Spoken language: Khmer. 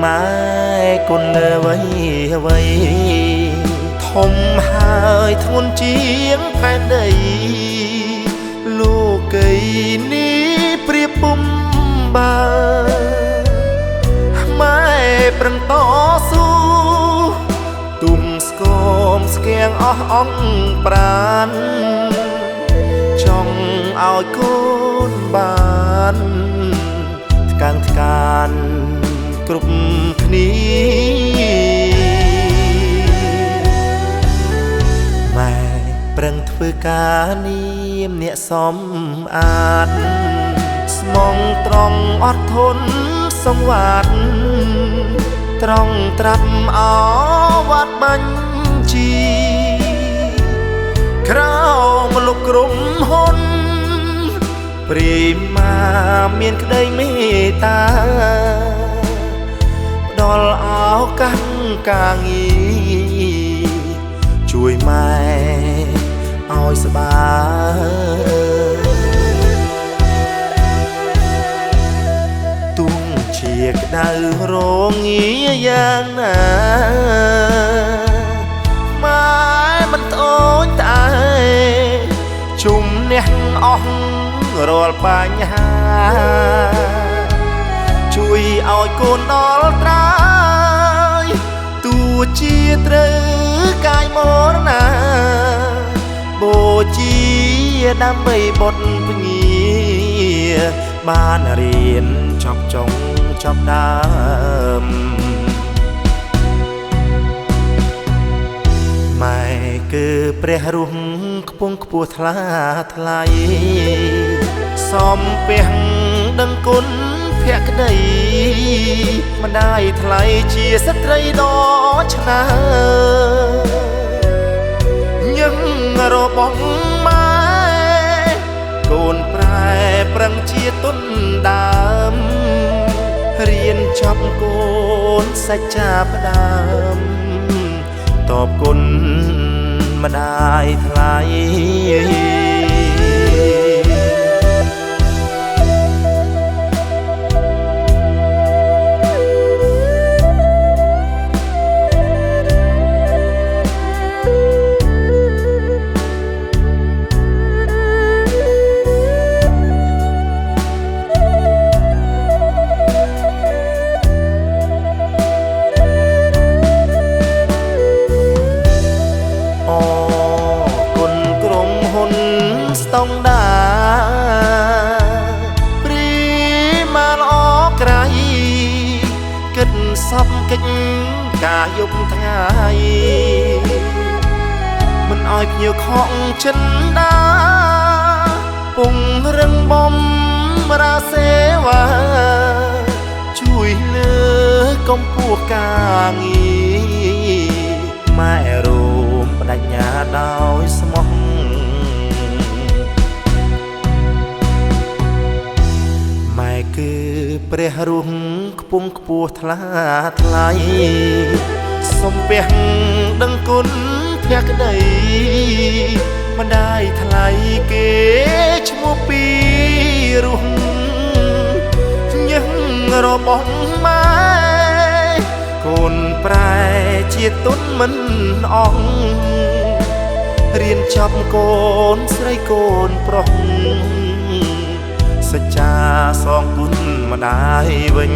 ម៉ែគុណអ្វីអ្វីធំហើយធ្ងន់ជាងផែនដីលោកីនេះព្រៀបពុំបើម៉ែប្រឹងតស៊ូទុំស្គមស្គាំងអស់អង្គប្រានចង់ឲ្យកូនបានថ្កាំងថ្កានគ្រប់គ្នាម៉ែប្រឹងធ្វើការនាមអ្នកសំអាតស្មងត្រង់អត់ធន់សង្វាតត្រង់ត្រាប់អវត្តបញ្ជីក្រៅមលុកក្រុមហ៊ុនព្រីម៉ាមានក្តីមេត្តាផ្ដល់ឱកាសការងារជួយម៉ែឲ្យស្បាយទុំជាក្តៅរងាយ៉ាងណាម៉ែមិនត្អូញត្អែជុំអ្នកអស់រាល់បញ្ហាជួយឲ្យកូនដល់ត្រើយទោះជាត្រូវកាយមរណាបូជាដើម្បីបុត្រពញាបានរៀនចប់ចុងចប់ដើមម៉ែគឺព្រះរស់ខ្ពង់ខ្ពស់ថ្លាថ្លៃសំពះដឹងគុណភក្តីម្ដាយថ្លៃជាស្ត្រីដ៏ឆ្នើញឹងរបស់ម៉ែកូនប្រែប្រឹងជាទុនដើមរៀនចប់កូនសច្ចាផ្ដើមតបគុណម្ដាយថ្លៃស្តង់ដាព្រីម៉ាល្អក្រៃគិតសពកិច្ចការយប់ថ្ងៃមិនឲ្យភ្ញៀវខកចិនដាពងរឹងបំរាសេវាជួយលើកម្ពស់ការងារម៉ែរួមបដិញ្ញាដោយស្មោះគឺព្រះរស់ខ្ពង់ខ្ពស់ថ្លាថ្លៃសំពះដឹងគុណភក្តីម្ដាយថ្លៃគេឈ្មោះពីរស់ញឹងរបស់ម៉ែកូនប្រែជាទុនមិនអស់រៀនចប់កូនស្រីកូនប្រុសសច្ចាសងគុណម្ដាយវិញ